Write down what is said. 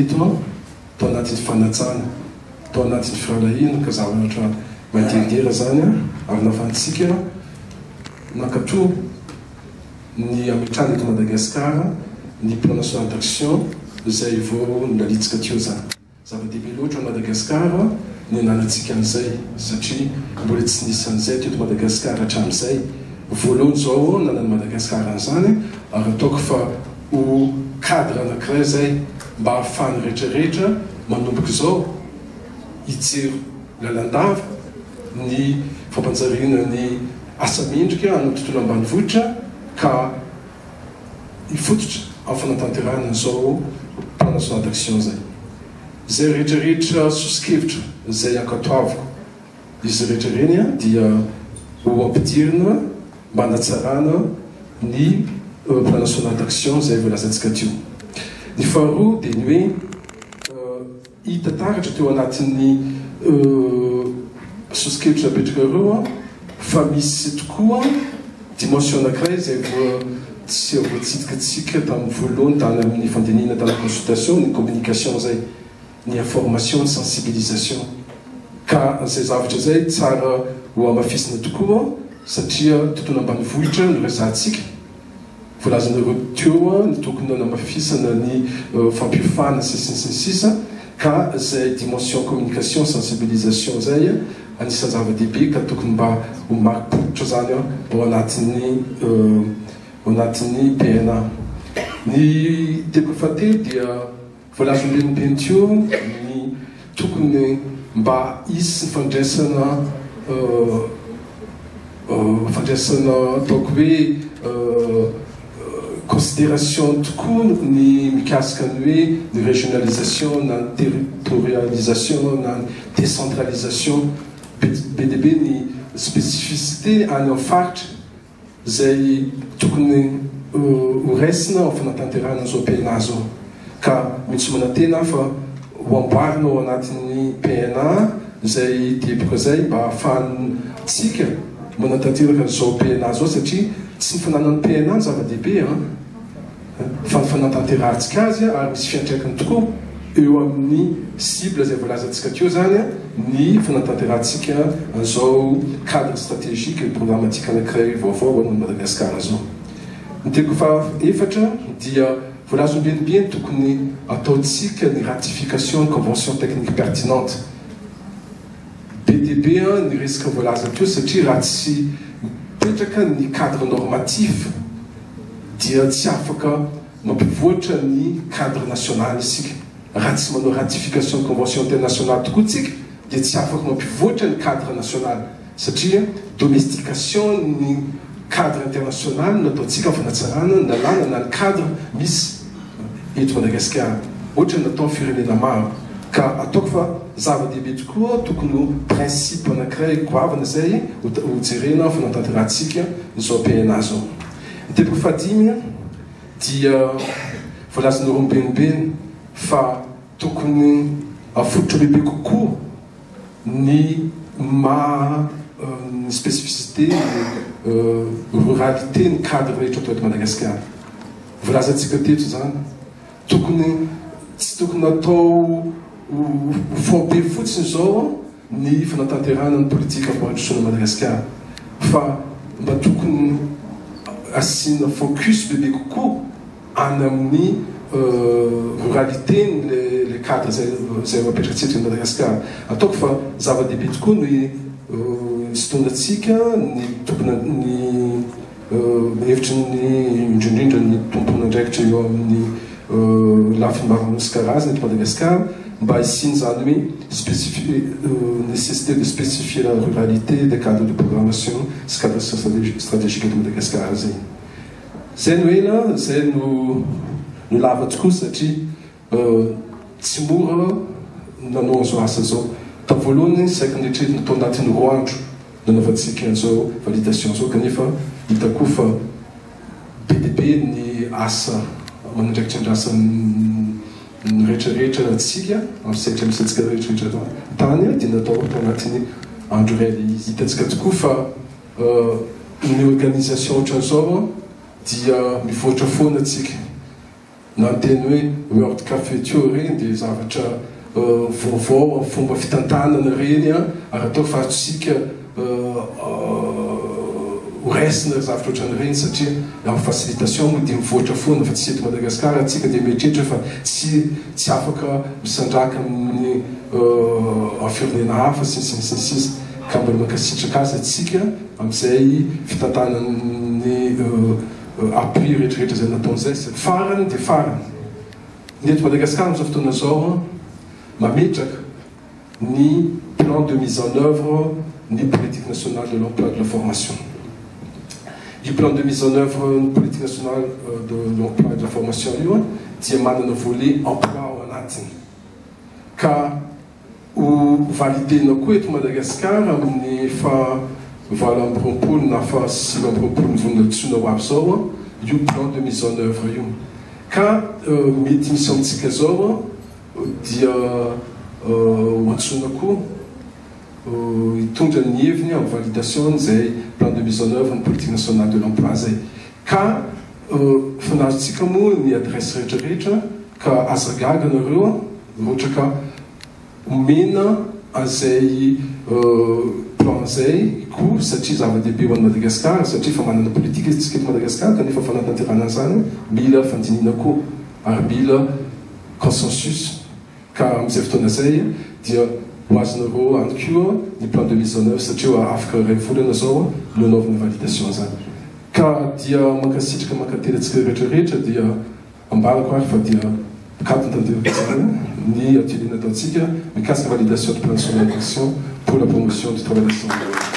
teto tao anatin'ny fanatsana tao anatin'ny firalahina ka za ohatra mandehandera zany ary nafantsika nakatro ny ametrany eto Madagasikara ny plan national d'action izay vao nalitsika teo zany zava-dehibe loatra a Madagasikara ny ananatsika an'izay satria mbola tsy nisy an'izay teto Madagasikara hatramin'izay voalohany zao nanany Madagasikara an'izany ary ataoko fa ho cadre anankiray zay mba ahafahany rehetrarehetra manomboka zao hijery lalandava ny fampanjariana ny asa mendrika amin'ny tontolo ambanivohitra ka hifototra amin'ny fanatanterahana zao plan national d'action zay rehetrarehetra sosikevitra zay ankatoaviko izy rehetra reny dia ho ampidirina mba hanatsarana ny plan national d'action zay voalazantsika teo. Ny faharoa dia ny hoe hita taratra teo anatin'ny sosikevitra betraka ireo fa misy tokoa dimension anankiray zay tsy voatsidikatsika tamin'ny voalohany tany amin'ny fandinihana tany consultation ny communication zay ny information ny sensibilisation ka zay zavatra zay tsara ho amafisina tokoa satria tontolo ambanivohitra no resantsika voalazanareo teo ny tokony namafisana ny fampiofana sisa ka zay dimension communication sensibilisation zay anisan'ny zava-dehibe ka tokony mba ho maripototra zany ao anatin'ny PNA. Ny teko fahatelo dia voalazan'olembeny teo ny tokony mba hisy fandraisana ataoko hoe considération tokoa ny mikasika ny hoe ny régionalisation na territorialisation na décentralisation be dia be ny spécificité any amin'ny faritra zay tokony ho raisina ao fanatanterahana zao PNA zao ka mitsomana tena fa ho amboarina ao anatin'ny PNA zay teboka zay mba ahafahantsika manatanteraka zao PNA zao satria tsy ny fananan'ny PNA ny zava-dehibe fa ny fanatanterantsika azy ary misy fiantraikany tokoa eo amin'ny cible zay voalazantsika teo zany ny fanatanterantsika zao cadre stratégique programmatique anankiray vaovao ao Madagasikara zao. Ny teko fahaefatra dia voalazam-benibeny tokony ataontsika ny ratification convention technique pertinente be dia be ny resaka voalaza teo satria raha tsy mipetraka ny cadre normatif dia tsy afaka mampivoatra ny cadre national isika. Raha tsy manao ratification convention internationale tokoa tsika dia tsy afaka mampivoatra ny cadre national satria domestication ny cadre international nataontsika fanatsarana ny lalàna na ny cadre misy eto Madagasikara ohatra natao firenena maro ka ataoko fa zava-dehibe tokoa tokony ho principe anankiray goavana zay ho jerena fanatanterantsika zao PNA zao. Ny tepoko fahadimy dia voalazan'olombenibeny fa tokony afototra bebe kokoa ny ny spécificité ruralité ny cadre rehetra atao eto Madagasikara. Voalazantsika teto zany tokony tsy tokony atao fombe fotsiny zao ny fanatanterahana ny politika amboaritrosona Madagasikara fa mba tokony asina focus bebe kokoa any amin'ny ruralité le cadre zay mapetratsika ny Madagasikara. Ataoko fa zava-dehibe tokoa ny sotonatsika ny tompona ny hevitry ny indrindrindra ny tompona andraikitra eo amin'ny lafiny maro misy karazany eto Madagasikara mba hisiny zany hoe nécessité de spécifier la ruralité des cadres de programmation sy cadre stratégique eto Madagasikara zay. Zay no ela zay no lava tokoa satria tsy mora nanao an'izao asa zao. Tamin'ny voalohany saika nitretina natao anatin'ny roa andro nanaovantsika an'izao validation zao kanefa hitako fa be dia be ny asa manandraikitra andrasa ny rehetrarehetra atsika amin'ny saitra misantsika rehetrarehetra tany dia natao tao anatin'ny andro iray hitantsika tokoa fa ny organisation ohatran'izao dia mivoatra foana atsika nanteny hoe World Café teo reny dia zavatra vaovao fomba fitantanana reny a ary atao fahatsika ho raisina zavatra ohatran'ireny satria amin'ny facilitation moa dia mivoatra foana fa tsy eto Madagasikara atsika dia mieritreritra fa tsy afaka misandraka amin'ny firenena hafa sisy ka mbola mankasitraka azy atsika amin'izay fitantanan'ny appui rehetrarehetra izay nataon'izay farany dia farany ny eto Madagasikara amin'izao fotoana izao mametraka ny plan de mise en œuvre ny politique nationale de l'emploi et de la formation. Du plan de mise en œuvre ny politique nationale de l'emploi et de la formation io dia manana volet emploi ao anatiny ka ho validena koa eto Madagasikara amin'ny fa 20 na fa 20 vononatsoina ho avy zao io plan de mise en œuvre io ka mety misy amintsika zao dia antsoina koa hitondra ny heviny amin'ny validation zay plan de mise en œuvre ny politique nationale de l'emploi zay ka finazotsika moa ny adresse rehetrarehetra ka aza gaga nareo ohatra ka omena an'izay plan zay ko satria zava-dehibe ho an'i Madagasikara satria fa manana politika izy tsika eto Madagasikara kanefa fanatanterana an'izany mila fandinina koa ary mila consensus ka amin'izay fotoana zay dia ho azonareo any koa ny plan de mise en œuvre satria afaka iray volana zao no anaovana validation zany ka dia mankasitraka mankateratsika rehetrarehetra dia ambalako ary fa dia cadre ni atelier nataontsika mikasika validation de plan national d'action pour la promotion du travail des